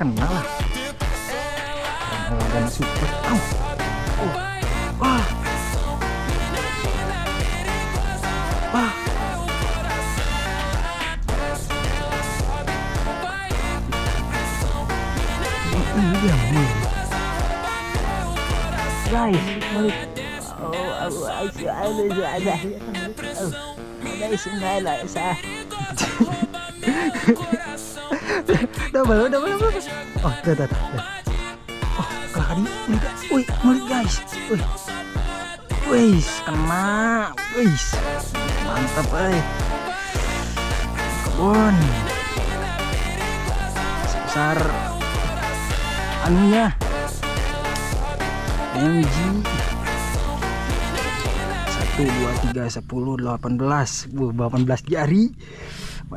kena lah. Dan super. Wah. Ini dia mulai. Guys, balik. Double. Oh, dah. Oh, kali ini. Wih, mulut guys. Wih, kena. Wih, mantap, kebun. Sebesar anunya. MG 1, 2, 3, 10, 18 18 jari.